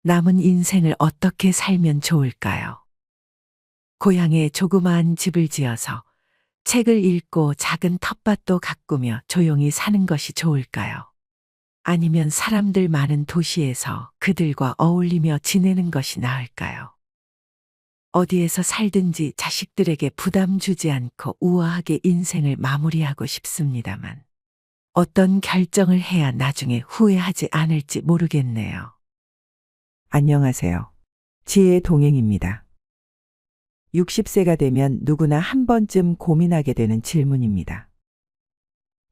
남은 인생을 어떻게 살면 좋을까요? 고향에 조그마한 집을 지어서 책을 읽고 작은 텃밭도 가꾸며 조용히 사는 것이 좋을까요? 아니면 사람들 많은 도시에서 그들과 어울리며 지내는 것이 나을까요? 어디에서 살든지 자식들에게 부담 주지 않고 우아하게 인생을 마무리하고 싶습니다만 어떤 결정을 해야 나중에 후회하지 않을지 모르겠네요. 안녕하세요. 지혜의 동행입니다. 60세가 되면 누구나 한 번쯤 고민하게 되는 질문입니다.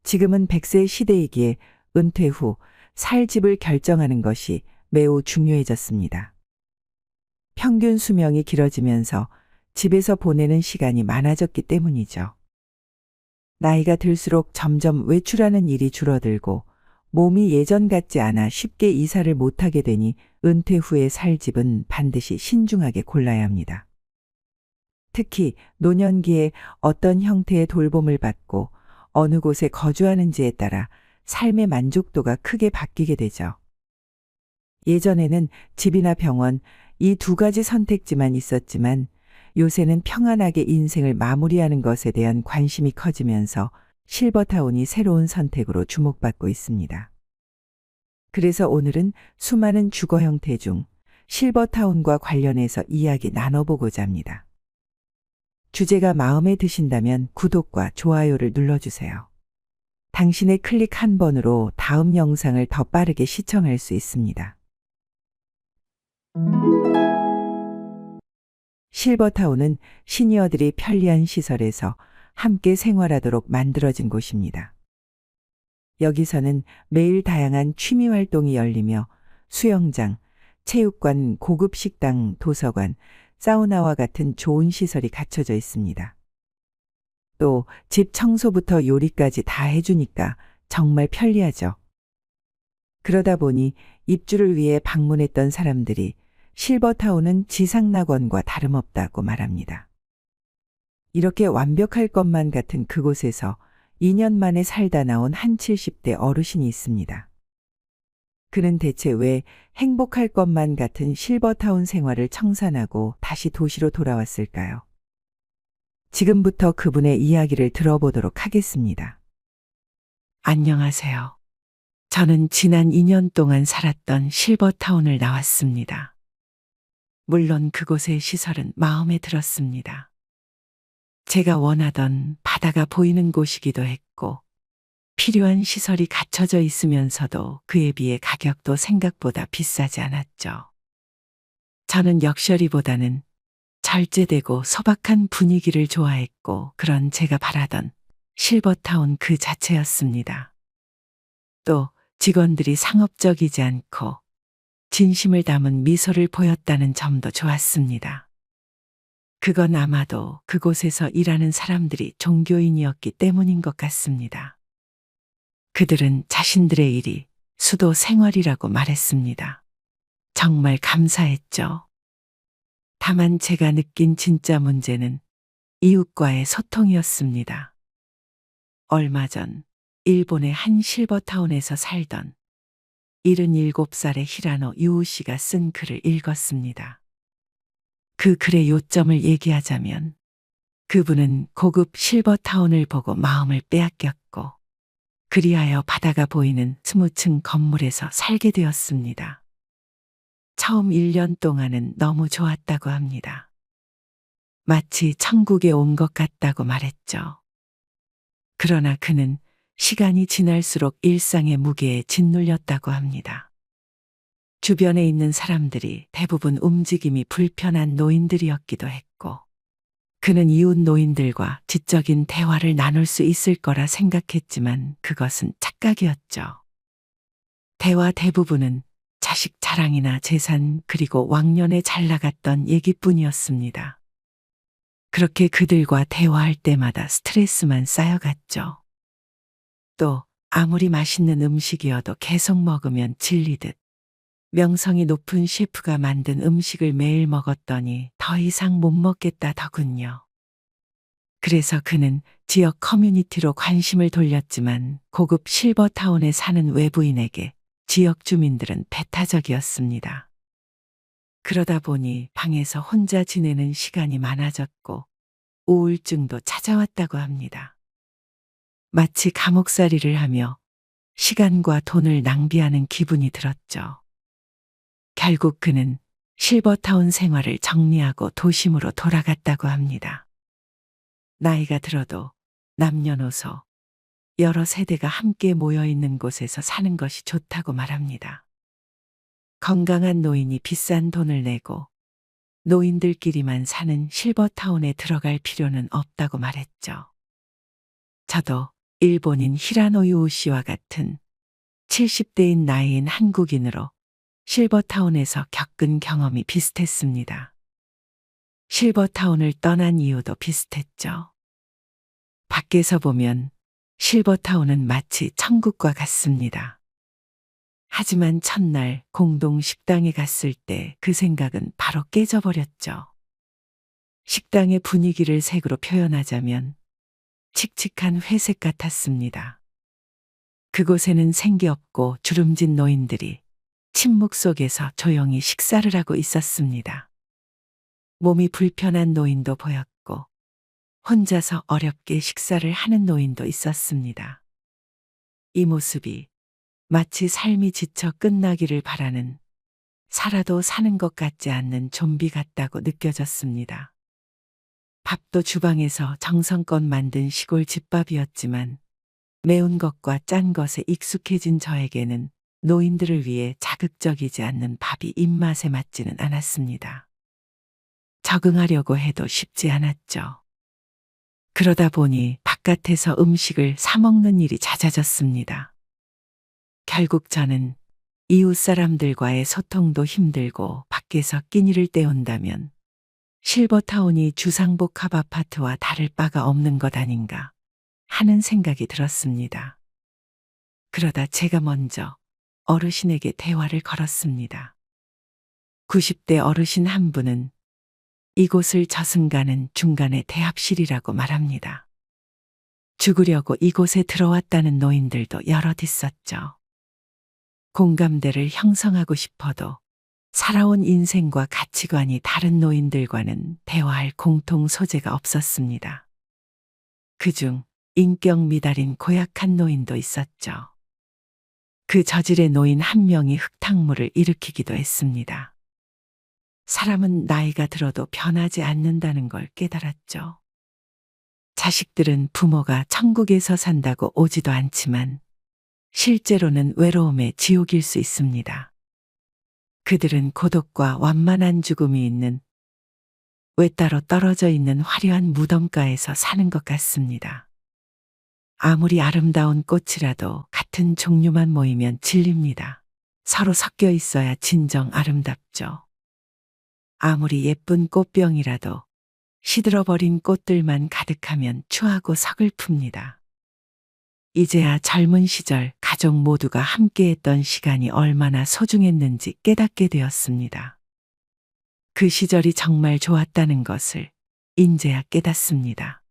지금은 100세 시대이기에 은퇴 후 살 집을 결정하는 것이 매우 중요해졌습니다. 평균 수명이 길어지면서 집에서 보내는 시간이 많아졌기 때문이죠. 나이가 들수록 점점 외출하는 일이 줄어들고 몸이 예전 같지 않아 쉽게 이사를 못하게 되니 은퇴 후에 살 집은 반드시 신중하게 골라야 합니다. 특히 노년기에 어떤 형태의 돌봄을 받고 어느 곳에 거주하는지에 따라 삶의 만족도가 크게 바뀌게 되죠. 예전에는 집이나 병원 이 두 가지 선택지만 있었지만 요새는 평안하게 인생을 마무리하는 것에 대한 관심이 커지면서 실버타운이 새로운 선택으로 주목받고 있습니다. 그래서 오늘은 수많은 주거 형태 중 실버타운과 관련해서 이야기 나눠보고자 합니다. 주제가 마음에 드신다면 구독과 좋아요를 눌러주세요. 당신의 클릭 한 번으로 다음 영상을 더 빠르게 시청할 수 있습니다. 실버타운은 시니어들이 편리한 시설에서 함께 생활하도록 만들어진 곳입니다. 여기서는 매일 다양한 취미 활동이 열리며 수영장, 체육관, 고급 식당, 도서관, 사우나와 같은 좋은 시설이 갖춰져 있습니다. 또 집 청소부터 요리까지 다 해주니까 정말 편리하죠. 그러다 보니 입주를 위해 방문했던 사람들이 실버타운은 지상낙원과 다름없다고 말합니다. 이렇게 완벽할 것만 같은 그곳에서 2년 만에 살다 나온 한 70대 어르신이 있습니다. 그는 대체 왜 행복할 것만 같은 실버타운 생활을 청산하고 다시 도시로 돌아왔을까요? 지금부터 그분의 이야기를 들어보도록 하겠습니다. 안녕하세요. 저는 지난 2년 동안 살았던 실버타운을 나왔습니다. 물론 그곳의 시설은 마음에 들었습니다. 제가 원하던 바다가 보이는 곳이기도 했고, 필요한 시설이 갖춰져 있으면서도 그에 비해 가격도 생각보다 비싸지 않았죠. 저는 럭셔리보다는 절제되고 소박한 분위기를 좋아했고, 그런 제가 바라던 실버타운 그 자체였습니다. 또 직원들이 상업적이지 않고 진심을 담은 미소를 보였다는 점도 좋았습니다. 그건 아마도 그곳에서 일하는 사람들이 종교인이었기 때문인 것 같습니다. 그들은 자신들의 일이 수도 생활이라고 말했습니다. 정말 감사했죠. 다만 제가 느낀 진짜 문제는 이웃과의 소통이었습니다. 얼마 전 일본의 한 실버타운에서 살던 77살의 히라노 유우 씨가 쓴 글을 읽었습니다. 그 글의 요점을 얘기하자면 그분은 고급 실버타운을 보고 마음을 빼앗겼고 그리하여 바다가 보이는 20층 건물에서 살게 되었습니다. 처음 1년 동안은 너무 좋았다고 합니다. 마치 천국에 온 것 같다고 말했죠. 그러나 그는 시간이 지날수록 일상의 무게에 짓눌렸다고 합니다. 주변에 있는 사람들이 대부분 움직임이 불편한 노인들이었기도 했고, 그는 이웃 노인들과 지적인 대화를 나눌 수 있을 거라 생각했지만 그것은 착각이었죠. 대화 대부분은 자식 자랑이나 재산 그리고 왕년에 잘 나갔던 얘기뿐이었습니다. 그렇게 그들과 대화할 때마다 스트레스만 쌓여갔죠. 또 아무리 맛있는 음식이어도 계속 먹으면 질리듯 명성이 높은 셰프가 만든 음식을 매일 먹었더니 더 이상 못 먹겠다더군요. 그래서 그는 지역 커뮤니티로 관심을 돌렸지만 고급 실버타운에 사는 외부인에게 지역 주민들은 배타적이었습니다. 그러다 보니 방에서 혼자 지내는 시간이 많아졌고 우울증도 찾아왔다고 합니다. 마치 감옥살이를 하며 시간과 돈을 낭비하는 기분이 들었죠. 결국 그는 실버타운 생활을 정리하고 도심으로 돌아갔다고 합니다. 나이가 들어도 남녀노소 여러 세대가 함께 모여 있는 곳에서 사는 것이 좋다고 말합니다. 건강한 노인이 비싼 돈을 내고 노인들끼리만 사는 실버타운에 들어갈 필요는 없다고 말했죠. 저도 일본인 히라노유 씨와 같은 70대인 나이인 한국인으로 실버타운에서 겪은 경험이 비슷했습니다. 실버타운을 떠난 이유도 비슷했죠. 밖에서 보면 실버타운은 마치 천국과 같습니다. 하지만 첫날 공동 식당에 갔을 때 그 생각은 바로 깨져버렸죠. 식당의 분위기를 색으로 표현하자면 칙칙한 회색 같았습니다. 그곳에는 생기 없고 주름진 노인들이 침묵 속에서 조용히 식사를 하고 있었습니다. 몸이 불편한 노인도 보였고 혼자서 어렵게 식사를 하는 노인도 있었습니다. 이 모습이 마치 삶이 지쳐 끝나기를 바라는 살아도 사는 것 같지 않는 좀비 같다고 느껴졌습니다. 밥도 주방에서 정성껏 만든 시골 집밥이었지만 매운 것과 짠 것에 익숙해진 저에게는 노인들을 위해 자극적이지 않는 밥이 입맛에 맞지는 않았습니다. 적응하려고 해도 쉽지 않았죠. 그러다 보니 바깥에서 음식을 사 먹는 일이 잦아졌습니다. 결국 저는 이웃 사람들과의 소통도 힘들고 밖에서 끼니를 때운다면 실버타운이 주상복합 아파트와 다를 바가 없는 것 아닌가 하는 생각이 들었습니다. 그러다 제가 먼저 어르신에게 대화를 걸었습니다. 90대 어르신 한 분은 이곳을 저승가는 중간에 대합실이라고 말합니다. 죽으려고 이곳에 들어왔다는 노인들도 여럿 있었죠. 공감대를 형성하고 싶어도 살아온 인생과 가치관이 다른 노인들과는 대화할 공통 소재가 없었습니다. 그중 인격 미달인 고약한 노인도 있었죠. 그 저질의 노인 한 명이 흙탕물을 일으키기도 했습니다. 사람은 나이가 들어도 변하지 않는다는 걸 깨달았죠. 자식들은 부모가 천국에서 산다고 오지도 않지만 실제로는 외로움의 지옥일 수 있습니다. 그들은 고독과 완만한 죽음이 있는 외따로 떨어져 있는 화려한 무덤가에서 사는 것 같습니다. 아무리 아름다운 꽃이라도 같은 종류만 모이면 질립니다. 서로 섞여 있어야 진정 아름답죠. 아무리 예쁜 꽃병이라도 시들어버린 꽃들만 가득하면 추하고 서글픕니다. 이제야 젊은 시절 가족 모두가 함께했던 시간이 얼마나 소중했는지 깨닫게 되었습니다. 그 시절이 정말 좋았다는 것을 인제야 깨닫습니다.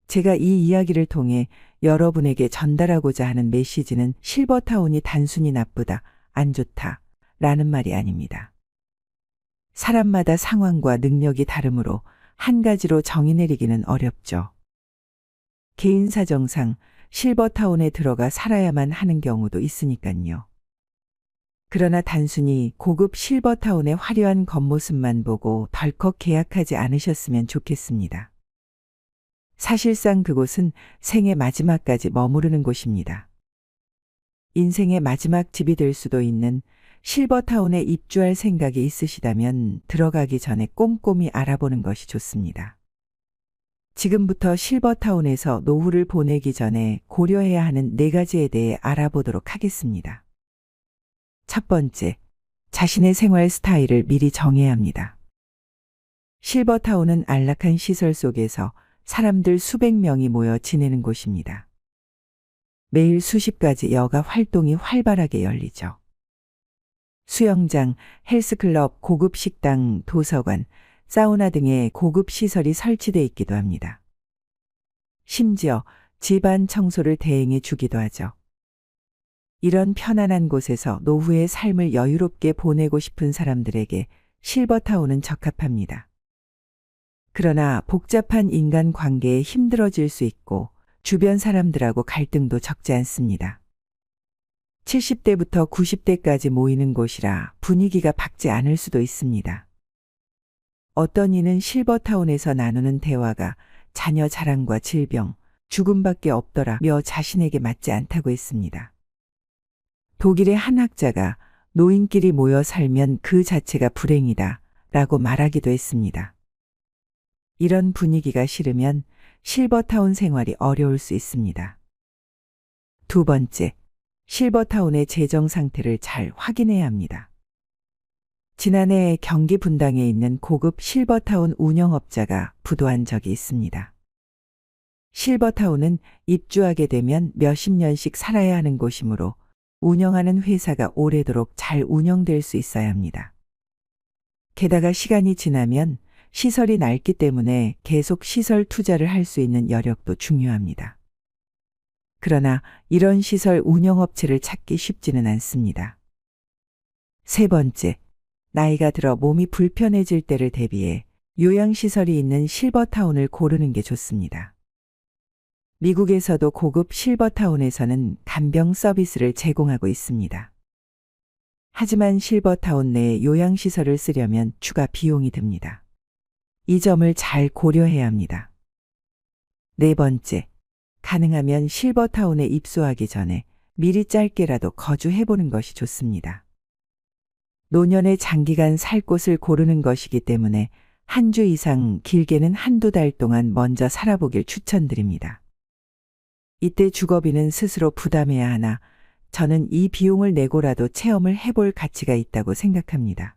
제가 이 이야기를 통해 여러분에게 전달하고자 하는 메시지는 실버타운이 단순히 나쁘다, 안 좋다 라는 말이 아닙니다. 사람마다 상황과 능력이 다르므로 한 가지로 정의 내리기는 어렵죠. 개인 사정상 실버타운에 들어가 살아야만 하는 경우도 있으니까요. 그러나 단순히 고급 실버타운의 화려한 겉모습만 보고 덜컥 계약하지 않으셨으면 좋겠습니다. 사실상 그곳은 생의 마지막까지 머무르는 곳입니다. 인생의 마지막 집이 될 수도 있는 실버타운에 입주할 생각이 있으시다면 들어가기 전에 꼼꼼히 알아보는 것이 좋습니다. 지금부터 실버타운에서 노후를 보내기 전에 고려해야 하는 4가지에 대해 알아보도록 하겠습니다. 첫 번째, 자신의 생활 스타일을 미리 정해야 합니다. 실버타운은 안락한 시설 속에서 사람들 수백 명이 모여 지내는 곳입니다. 매일 수십 가지 여가 활동이 활발하게 열리죠. 수영장, 헬스클럽, 고급 식당, 도서관, 사우나 등의 고급 시설이 설치되어 있기도 합니다. 심지어 집안 청소를 대행해 주기도 하죠. 이런 편안한 곳에서 노후의 삶을 여유롭게 보내고 싶은 사람들에게 실버타운은 적합합니다. 그러나 복잡한 인간 관계에 힘들어질 수 있고 주변 사람들하고 갈등도 적지 않습니다. 70대부터 90대까지 모이는 곳이라 분위기가 밝지 않을 수도 있습니다. 어떤 이는 실버타운에서 나누는 대화가 자녀 자랑과 질병, 죽음밖에 없더라며 자신에게 맞지 않다고 했습니다. 독일의 한 학자가 노인끼리 모여 살면 그 자체가 불행이다 라고 말하기도 했습니다. 이런 분위기가 싫으면 실버타운 생활이 어려울 수 있습니다. 두 번째, 실버타운의 재정 상태를 잘 확인해야 합니다. 지난해 경기 분당에 있는 고급 실버타운 운영업자가 부도한 적이 있습니다. 실버타운은 입주하게 되면 몇십 년씩 살아야 하는 곳이므로 운영하는 회사가 오래도록 잘 운영될 수 있어야 합니다. 게다가 시간이 지나면 시설이 낡기 때문에 계속 시설 투자를 할 수 있는 여력도 중요합니다. 그러나 이런 시설 운영업체를 찾기 쉽지는 않습니다. 세 번째, 나이가 들어 몸이 불편해질 때를 대비해 요양시설이 있는 실버타운을 고르는 게 좋습니다. 미국에서도 고급 실버타운에서는 간병 서비스를 제공하고 있습니다. 하지만 실버타운 내에 요양시설을 쓰려면 추가 비용이 듭니다. 이 점을 잘 고려해야 합니다. 네 번째, 가능하면 실버타운에 입소하기 전에 미리 짧게라도 거주해보는 것이 좋습니다. 노년에 장기간 살 곳을 고르는 것이기 때문에 한 주 이상 길게는 한두 달 동안 먼저 살아보길 추천드립니다. 이때 주거비는 스스로 부담해야 하나 저는 이 비용을 내고라도 체험을 해볼 가치가 있다고 생각합니다.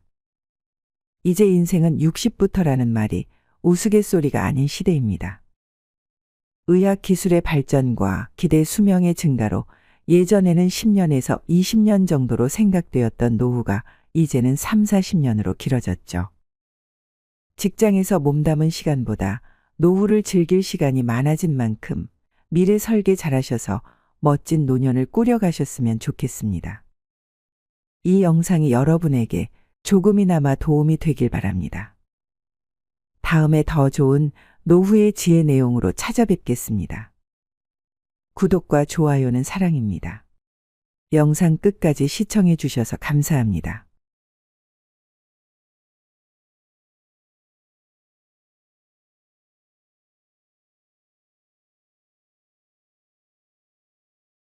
이제 인생은 60부터라는 말이 우스갯소리가 아닌 시대입니다. 의학 기술의 발전과 기대 수명의 증가로 예전에는 10년에서 20년 정도로 생각되었던 노후가 이제는 3, 40년으로 길어졌죠. 직장에서 몸담은 시간보다 노후를 즐길 시간이 많아진 만큼 미래 설계 잘하셔서 멋진 노년을 꾸려가셨으면 좋겠습니다. 이 영상이 여러분에게 조금이나마 도움이 되길 바랍니다. 다음에 더 좋은 노후의 지혜 내용으로 찾아뵙겠습니다. 구독과 좋아요는 사랑입니다. 영상 끝까지 시청해 주셔서 감사합니다.